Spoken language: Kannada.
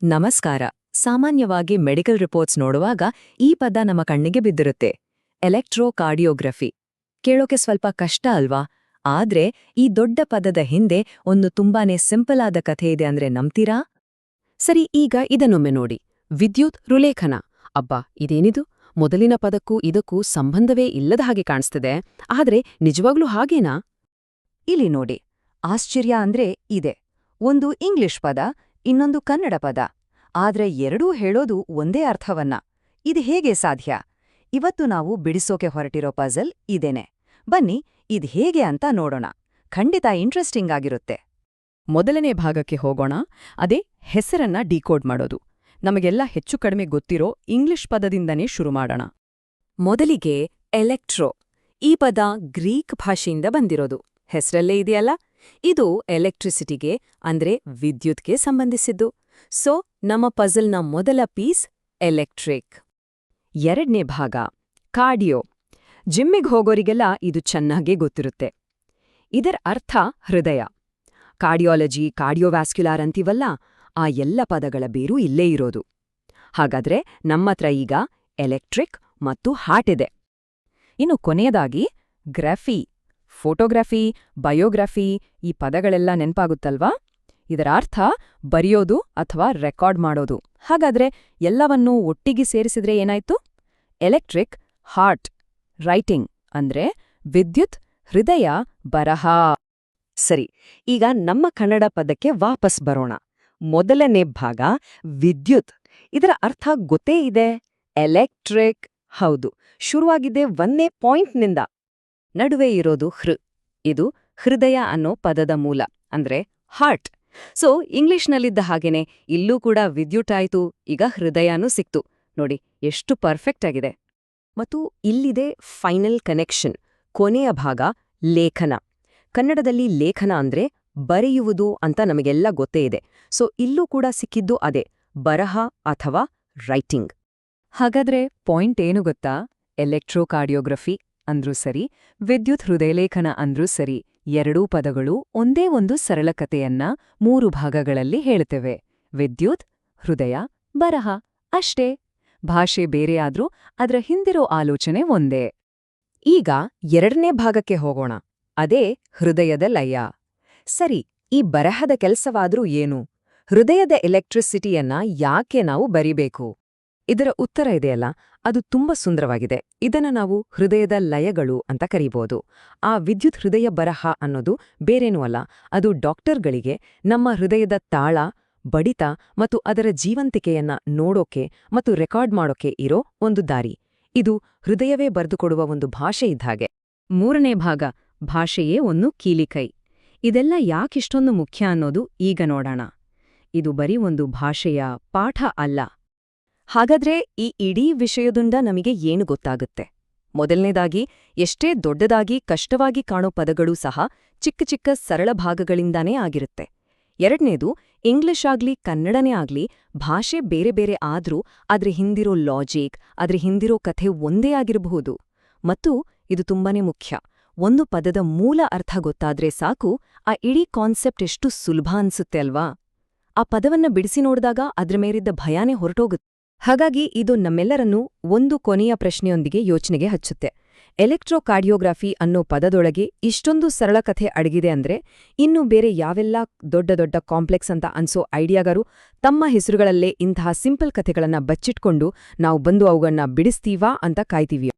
ನಮಸ್ಕಾರ. ಸಾಮಾನ್ಯವಾಗಿ ಮೆಡಿಕಲ್ ರಿಪೋರ್ಟ್ಸ್ ನೋಡುವಾಗ ಈ ಪದ ನಮ್ಮ ಕಣ್ಣಿಗೆ ಬಿದ್ದಿರುತ್ತೆ. ಎಲೆಕ್ಟ್ರೋಕಾರ್ಡಿಯೋಗ್ರಫಿ. ಕೇಳೋಕೆ ಸ್ವಲ್ಪ ಕಷ್ಟ ಅಲ್ವಾ? ಆದ್ರೆ ಈ ದೊಡ್ಡ ಪದದ ಹಿಂದೆ ಒಂದು ತುಂಬಾನೇ ಸಿಂಪಲ್ ಆದ ಕಥೆ ಇದೆ ಅಂದ್ರೆ ನಂಬ್ತೀರಾ? ಸರಿ, ಈಗ ಇದನ್ನೊಮ್ಮೆ ನೋಡಿ. ವಿದ್ಯುತ್ ರುಲೇಖನ. ಅಬ್ಬಾ, ಇದೇನಿದು? ಮೊದಲಿನ ಪದಕ್ಕೂ ಇದಕ್ಕೂ ಸಂಬಂಧವೇ ಇಲ್ಲದ ಹಾಗೆ ಕಾಣಿಸ್ತಿದೆ. ಆದ್ರೆ ನಿಜವಾಗ್ಲೂ ಹಾಗೇನಾ? ಇಲ್ಲಿ ನೋಡಿ, ಆಶ್ಚರ್ಯ ಅಂದ್ರೆ ಇದೆ. ಒಂದು ಇಂಗ್ಲಿಷ್ ಪದ, ಇನ್ನೊಂದು ಕನ್ನಡ ಪದ. ಆದ್ರೆ ಎರಡೂ ಹೇಳೋದು ಒಂದೇ ಅರ್ಥವನ್ನ. ಇದು ಹೇಗೆ ಸಾಧ್ಯ? ಇವತ್ತು ನಾವು ಬಿಡಿಸೋಕೆ ಹೊರಟಿರೋ ಪಜಲ್ ಇದೇನೆ. ಬನ್ನಿ, ಇದ್ ಹೇಗೆ ಅಂತ ನೋಡೋಣ. ಖಂಡಿತ ಇಂಟ್ರೆಸ್ಟಿಂಗ್ ಆಗಿರುತ್ತೆ. ಮೊದಲನೇ ಭಾಗಕ್ಕೆ ಹೋಗೋಣ. ಅದೇ ಹೆಸರನ್ನ ಡಿಕೋಡ್ ಮಾಡೋದು. ನಮಗೆಲ್ಲ ಹೆಚ್ಚು ಕಡಿಮೆ ಗೊತ್ತಿರೋ ಇಂಗ್ಲಿಷ್ ಪದದಿಂದನೇ ಶುರು ಮಾಡೋಣ. ಮೊದಲಿಗೆ ಎಲೆಕ್ಟ್ರೋ. ಈ ಪದ ಗ್ರೀಕ್ ಭಾಷೆಯಿಂದ ಬಂದಿರೋದು. ಹೆಸರಲ್ಲೇ ಇದೆಯಲ್ಲ? ಇದು ಎಲೆಕ್ಟ್ರಿಸಿಟಿಗೆ ಅಂದ್ರೆ ವಿದ್ಯುತ್ಗೆ ಸಂಬಂಧಿಸಿದ್ದು. ಸೊ ನಮ್ಮ ಪಜಲ್ನ ಮೊದಲ ಪೀಸ್ ಎಲೆಕ್ಟ್ರಿಕ್. ಎರಡನೇ ಭಾಗ ಕಾರ್ಡಿಯೋ. ಜಿಮ್ಮಿಗ್ ಹೋಗೋರಿಗೆಲ್ಲ ಇದು ಚೆನ್ನಾಗೇ ಗೊತ್ತಿರುತ್ತೆ. ಇದರ ಅರ್ಥ ಹೃದಯ. ಕಾರ್ಡಿಯಾಲಜಿ, ಕಾರ್ಡಿಯೋವ್ಯಾಸ್ಕ್ಯುಲಾರ್ ಅಂತೀವಲ್ಲ, ಆ ಎಲ್ಲ ಪದಗಳ ಬೇರು ಇಲ್ಲೇ ಇರೋದು. ಹಾಗಾದ್ರೆ ನಮ್ಮತ್ರ ಈಗ ಎಲೆಕ್ಟ್ರಿಕ್ ಮತ್ತು ಹಾರ್ಟ್ ಇದೆ. ಇನ್ನು ಕೊನೆಯದಾಗಿ ಗ್ರಾಫಿ. ಫೋಟೋಗ್ರಫಿ, ಬಯೋಗ್ರಫಿ, ಈ ಪದಗಳೆಲ್ಲ ನೆನ್ಪಾಗುತ್ತಲ್ವಾ? ಇದರ ಅರ್ಥ ಬರೆಯೋದು ಅಥವಾ ರೆಕಾರ್ಡ್ ಮಾಡೋದು. ಹಾಗಾದ್ರೆ ಎಲ್ಲವನ್ನೂ ಒಟ್ಟಿಗೆ ಸೇರಿಸಿದ್ರೆ ಏನಾಯ್ತು? ಎಲೆಕ್ಟ್ರಿಕ್, ಹಾರ್ಟ್, ರೈಟಿಂಗ್ ಅಂದ್ರೆ ವಿದ್ಯುತ್, ಹೃದಯ, ಬರಹ. ಸರಿ, ಈಗ ನಮ್ಮ ಕನ್ನಡ ಪದಕ್ಕೆ ವಾಪಸ್ ಬರೋಣ. ಮೊದಲನೇ ಭಾಗ ವಿದ್ಯುತ್. ಇದರ ಅರ್ಥ ಗೊತ್ತೇ ಇದೆ, ಎಲೆಕ್ಟ್ರಿಕ್. ಹೌದು, ಶುರುವಾಗಿದೆ ಒಂದೇ ಪಾಯಿಂಟ್ನಿಂದ. ನಡುವೆ ಇರೋದು ಇದು ಹೃದಯ ಅನ್ನೋ ಪದದ ಮೂಲ, ಅಂದ್ರೆ ಹಾರ್ಟ್. ಸೊ ಇಂಗ್ಲಿಷ್ನಲ್ಲಿದ್ದ ಹಾಗೇನೆ ಇಲ್ಲೂ ಕೂಡ ವಿದ್ಯುತ್ ಆಯ್ತು, ಈಗ ಹೃದಯನೂ ಸಿಕ್ತು. ನೋಡಿ ಎಷ್ಟು ಪರ್ಫೆಕ್ಟ್ ಆಗಿದೆ. ಮತ್ತು ಇಲ್ಲಿದೆ ಫೈನಲ್ ಕನೆಕ್ಷನ್, ಕೊನೆಯ ಭಾಗ ಲೇಖನ. ಕನ್ನಡದಲ್ಲಿ ಲೇಖನ ಅಂದ್ರೆ ಬರೆಯುವುದು ಅಂತ ನಮಗೆಲ್ಲ ಗೊತ್ತೇ ಇದೆ. ಸೊ ಇಲ್ಲೂ ಕೂಡ ಸಿಕ್ಕಿದ್ದು ಅದೇ, ಬರಹ ಅಥವಾ ರೈಟಿಂಗ್. ಹಾಗಾದ್ರೆ ಪಾಯಿಂಟ್ ಏನು ಗೊತ್ತಾ? ಎಲೆಕ್ಟ್ರೋಕಾರ್ಡಿಯೋಗ್ರಫಿ ಅಂದ್ರೂ ಸರಿ, ವಿದ್ಯುತ್ ಹೃದಯಲೇಖನ ಅಂದ್ರೂ ಸರಿ, ಎರಡೂ ಪದಗಳು ಒಂದೇ ಒಂದು ಸರಳ ಕಥೆಯನ್ನ 3 ಭಾಗಗಳಲ್ಲಿ ಹೇಳುತ್ತವೆ. ವಿದ್ಯುತ್, ಹೃದಯ, ಬರಹ. ಅಷ್ಟೇ. ಭಾಷೆ ಬೇರೆಯಾದ್ರೂ ಅದರ ಹಿಂದಿರೋ ಆಲೋಚನೆ ಒಂದೇ. ಈಗ ಎರಡನೇ ಭಾಗಕ್ಕೆ ಹೋಗೋಣ. ಅದೇ ಹೃದಯದ ಲಯ. ಸರಿ, ಈ ಬರಹದ ಕೆಲಸವಾದ್ರೂ ಏನು? ಹೃದಯದ ಎಲೆಕ್ಟ್ರಿಸಿಟಿಯನ್ನ ಯಾಕೆ ನಾವು ಬರಿಬೇಕು? ಇದರ ಉತ್ತರ ಇದೆಯಲ್ಲ, ಅದು ತುಂಬಾ ಸುಂದರವಾಗಿದೆ. ಇದನ್ನ ನಾವು ಹೃದಯದ ಲಯಗಳು ಅಂತ ಕರೀಬೋದು. ಆ ವಿದ್ಯುತ್ ಹೃದಯ ಬರಹ ಅನ್ನೋದು ಬೇರೇನೂ ಅಲ್ಲ, ಅದು ಡಾಕ್ಟರ್ಗಳಿಗೆ ನಮ್ಮ ಹೃದಯದ ತಾಳ, ಬಡಿತ ಮತ್ತು ಅದರ ಜೀವಂತಿಕೆಯನ್ನ ನೋಡೋಕೆ ಮತ್ತು ರೆಕಾರ್ಡ್ ಮಾಡೋಕೆ ಇರೋ ಒಂದು ದಾರಿ. ಇದು ಹೃದಯವೇ ಬರೆದುಕೊಡುವ ಒಂದು ಭಾಷೆ ಇದ್ಹಾಗೆ. ಮೂರನೇ ಭಾಗ ಭಾಷೆಯೇ ಒಂದು ಕೀಲಿಕೈ. ಇದೆಲ್ಲ ಯಾಕಿಷ್ಟೊಂದು ಮುಖ್ಯ ಅನ್ನೋದು ಈಗ ನೋಡೋಣ. ಇದು ಬರೀ ಒಂದು ಭಾಷೆಯ ಪಾಠ ಅಲ್ಲ. ಹಾಗಾದ್ರೆ ಈ ಇಡೀ ವಿಷಯದಿಂದ ನಮಗೆ ಏನು ಗೊತ್ತಾಗುತ್ತೆ? ಮೊದಲನೇದಾಗಿ, ಎಷ್ಟೇ ದೊಡ್ಡದಾಗಿ ಕಷ್ಟವಾಗಿ ಕಾಣೋ ಪದಗಳೂ ಸಹ ಚಿಕ್ಕ ಚಿಕ್ಕ ಸರಳ ಭಾಗಗಳಿಂದಾನೇ ಆಗಿರುತ್ತೆ. ಎರಡನೇದು, ಇಂಗ್ಲಿಷ್ ಆಗ್ಲಿ ಕನ್ನಡನೇ ಆಗ್ಲಿ, ಭಾಷೆ ಬೇರೆ ಬೇರೆ ಆದ್ರೂ ಅದ್ರ ಹಿಂದಿರೋ ಲಾಜಿಕ್, ಅದ್ರ ಹಿಂದಿರೋ ಕಥೆ ಒಂದೇ ಆಗಿರಬಹುದು. ಮತ್ತು ಇದು ತುಂಬಾನೇ ಮುಖ್ಯ, ಒಂದು ಪದದ ಮೂಲ ಅರ್ಥ ಗೊತ್ತಾದ್ರೆ ಸಾಕು, ಆ ಇಡೀ ಕಾನ್ಸೆಪ್ಟ್ ಎಷ್ಟು ಸುಲಭ ಅನ್ಸುತ್ತೆ ಅಲ್ವಾ? ಆ ಪದವನ್ನ ಬಿಡಿಸಿ ನೋಡಿದಾಗ ಅದ್ರ ಮೇಲಿದ್ದ ಭಯಾನೇ ಹೊರಟೋಗುತ್ತೆ. ಹಾಗಾಗಿ ಇದು ನಮ್ಮೆಲ್ಲರನ್ನೂ ಒಂದು ಕೊನೆಯ ಪ್ರಶ್ನೆಯೊಂದಿಗೆ ಯೋಚನೆಗೆ ಹಚ್ಚುತ್ತೆ. ಎಲೆಕ್ಟ್ರೋಕಾರ್ಡಿಯೋಗ್ರಫಿ ಅನ್ನೋ ಪದದೊಳಗೆ ಇಷ್ಟೊಂದು ಸರಳ ಕಥೆ ಅಡಗಿದೆ ಅಂದ್ರೆ ಇನ್ನು ಬೇರೆ ಯಾವೆಲ್ಲ ದೊಡ್ಡ ದೊಡ್ಡ ಕಾಂಪ್ಲೆಕ್ಸ್ ಅಂತ ಅನ್ಸೋ ಐಡಿಯಾಗಾರು ತಮ್ಮ ಹೆಸರುಗಳಲ್ಲೇ ಇಂತಹ ಸಿಂಪಲ್ ಕಥೆಗಳನ್ನ ಬಚ್ಚಿಟ್ಕೊಂಡು ನಾವು ಬಂದು ಅವುಗಳನ್ನ ಬಿಡಿಸ್ತೀವಾ ಅಂತ ಕಾಯ್ತೀವಿ.